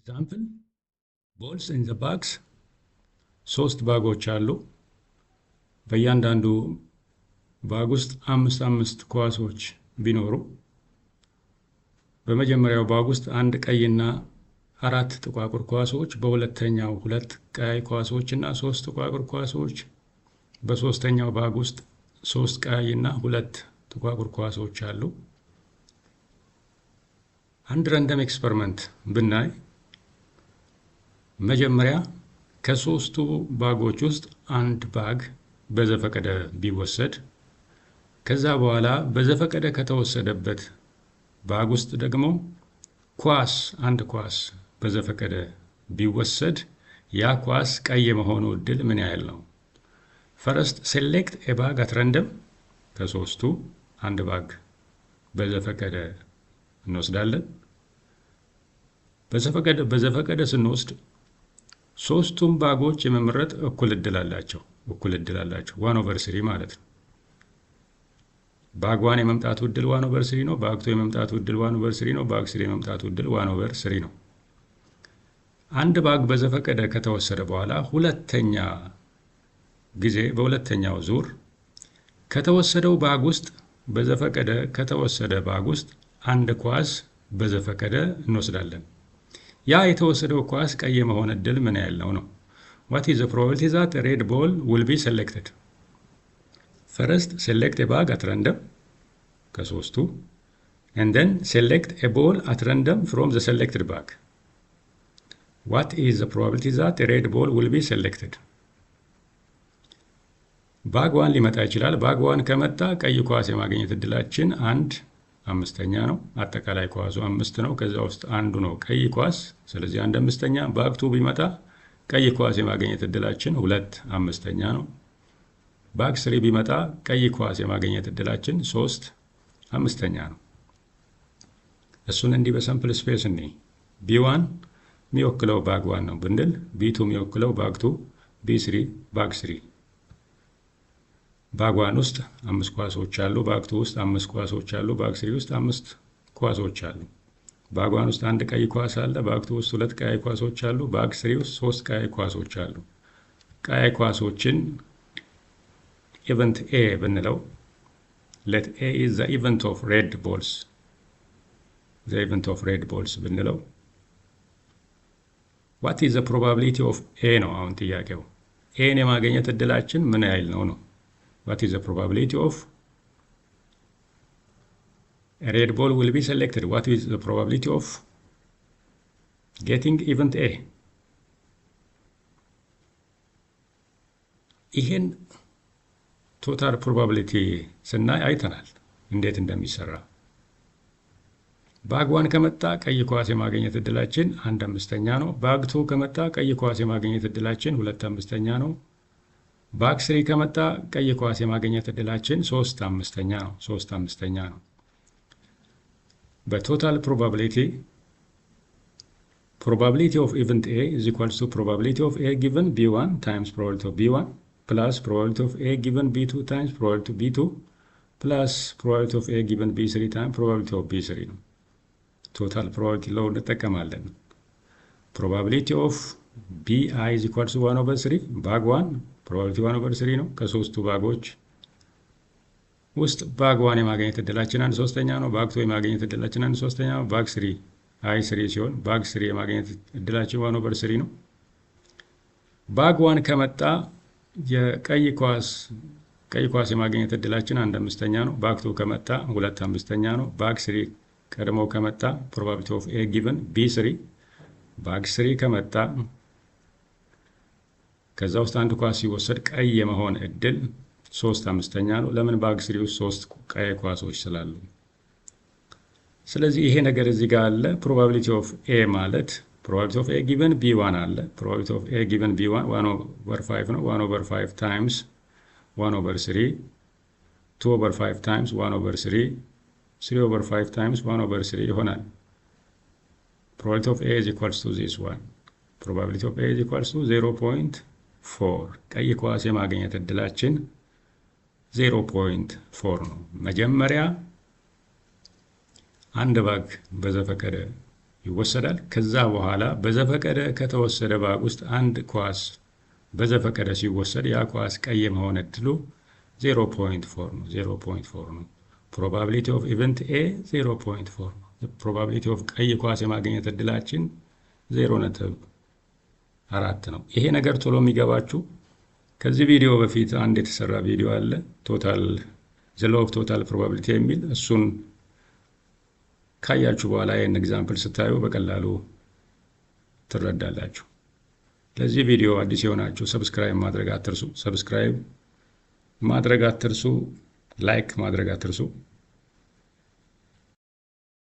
ኤግዛምፕል ቦልስ ኢን ዘ ባግስ ሶስት ባጎች አሉ። በእያንዳንዱ ባግ ውስጥ አምስት ኳሶች ቢኖሩ በመጀመሪያው ባግ ውስጥ አንድ ቀይና አራት ጥቋቁር ኳሶች፣ በሁለተኛው ሁለት ቀይ ኳሶች እና ሶስት ጥቋቁር ኳሶች፣ በሶስተኛው ባግ ውስጥ ሶስት ቀይና ሁለት ጥቋቁር ኳሶች አሉ። አንድ ረንደም ኤክስፐሪመንት ብናይ መጀመሪያ ከሶስቱ ባጎች ውስጥ አንድ ባግ በዘፈቀደ ቢወሰድ፣ ከዛ በኋላ በዘፈቀደ ከተወሰደበት ባግ ውስጥ ደግሞ አንድ ኳስ በዘፈቀደ ቢወሰድ ያ ኳስ ቀይ የመሆኑ እድል ምን ያህል ነው? ፈረስት ሴሌክት ኤ ባግ አት ረንደም። ከሶስቱ አንድ ባግ በዘፈቀደ እንወስዳለን። በዘፈቀደ ስንወስድ ሶስቱም ባጎች የመመረጥ እኩል እድል አላቸው። 1/3 ማለት ነው። ባግ 1 የመምጣቱ እድል 1/3 ነው። ባግ 2 የመምጣቱ እድል 1/3 ነው። ባግ 3 የመምጣቱ እድል 1/3 ነው። አንድ ባግ በዘፈቀደ ከተወሰደ በኋላ ሁለተኛ ጊዜ በሁለተኛው ዙር ከተወሰደው ባግ ውስጥ በዘፈቀደ ከተወሰደ ባግ ውስጥ አንድ ኳስ በዘፈቀደ እንወስዳለን። ያ የተወሰደው ኳስ ቀይ የመሆን እድል ምን ያህል ነው? What is the probability that a red ball will be selected? First, select a bag at random ከሶስቱ and then select a ball at random from the selected bag. What is the probability that a red ball will be selected? ባግ 1 ሊመጣ ይችላል። ባግ 1 ከመጣ ቀይ ኳስ የማግኘት እድላችን 1/5 ነው። አጠቃላይ ኳሱ 5 ነው። ከዛ ውስጥ አንዱ ነው ቀይ ኳስ። ስለዚህ 1/5። ባግ 2 ቢመጣ ቀይ ኳስ የማግኘት እድላችን 2/5 ነው። ባግ 3 ቢመጣ ቀይ ኳስ የማግኘት እድላችን 3/5 ነው። እሱን እንዲህ በሳምፕል ስፔስ እንይ። B1 የሚወክለው ባግ 1 ነው ብንል B2 የሚወክለው ባግ 2፣ B3 ባግ 3። ባግ 1 ውስጥ 5 ኳሶች አሉ። ባግ 2 ውስጥ 5 ኳሶች አሉ። ባግ 3 ውስጥ 5 ኳሶች አሉ። ባግ 1 ውስጥ አንድ ቀይ ኳስ አለ። ባግ 2 ውስጥ 2 ቀይ ኳሶች አሉ። ባግ 3 ውስጥ 3 ቀይ ኳሶች አሉ። ቀይ ኳሶችን ኢቨንት A ብንለው let A is the event of red balls ብንለው what is the probability of A ነው አሁን ጥያቄው። ኤን የማግኘት እድላችን ምን ያህል ነው? What is the probability of a red ball will be selected? What is the probability of getting event A? ይሄን ቶታል ፕሮባቢሊቲ ስናይ አይተናል እንዴት እንደሚሰራ። ባግ 1 ከመጣ ቀይ ኳስ የማግኘት እድላችን 1/5 ነው። ባግ 2 ከመጣ ቀይ ኳስ የማግኘት እድላችን 2/5 ነው። ባግ 3 ከመጣ ቀይ ኳስ የማግኘት እድላችን 3/5 ነው። በቶታል probability of event A is equal to probability of A given B1 times probability of B1 plus probability of A given B2 times probability of B2 plus probability of A given B3 times probability of B3 ነው። ቶታል probability law እንጠቀማለን። probability of BI is equal to 1/3 ባግ 1 probability 1/3 ነው። ከሶስቱ ባጎች ውስጥ ባግ 1 የማግኘት እድላችን 1/3 ነው። ባግ 2 የማግኘት እድላችን 1/3 ነው። ባግ 3 I3 ሲሆን ባግ 3 የማግኘት እድላችን 1/3 ነው። ባግ 1 ከመጣ የቀይ ኳስ የማግኘት እድላችን 1/5 ነው። ባግ 2 ከመጣ 2/5 ነው። ባግ 3 ቀድሞ ከመጣ probability of A given B3 ባግ 3 ከመጣ ከዛ ውስጥ አንድ ኳስ ሲወሰድ ቀይ የመሆን እድል 3/5 ነው። ለምን? ባግ 3 ውስጥ 3 ቀይ ኳሶች ስላሉ። ስለዚህ ይሄ ነገር እዚህ ጋር አለ። probability of A ማለት probability of A given B1 አለ። probability of A given B1 1/5 ነው። 1/5 times 1/3 2/5 times 1/3 3/5 times 1/3 ይሆናል። probability of A is equals to this one. probability of A is equals to 0.4 ቀይ ኳስ የማግኘት እድላችን 0.4 ነው። መጀመሪያ አንድ ባግ በዘፈቀደ ይወሰዳል። ከዛ በኋላ በዘፈቀደ ከተወሰደ ባግ ውስጥ አንድ ኳስ በዘፈቀደ ሲወሰድ ያ ኳስ ቀይ የመሆን እድሉ 0.4 ነው። 0.4 ነው። ፕሮባቢሊቲ ኦፍ ኢቨንት ኤ 0.4 ነው። ፕሮባቢሊቲ ኦፍ ቀይ ኳስ የማግኘት እድላችን 0.4 ነው። ይሄ ነገር ቶሎ የሚገባችሁ ከዚህ ቪዲዮ በፊት አንድ የተሰራ ቪዲዮ አለ፣ ቶታል ዘ ሎው ኦፍ ቶታል ፕሮባቢሊቲ የሚል። እሱን ካያችሁ በኋላ ይህን ኤግዛምፕል ስታዩ በቀላሉ ትረዳላችሁ። ለዚህ ቪዲዮ አዲስ የሆናችሁ ሰብስክራይብ ማድረግ አትርሱ። ላይክ ማድረግ አትርሱ።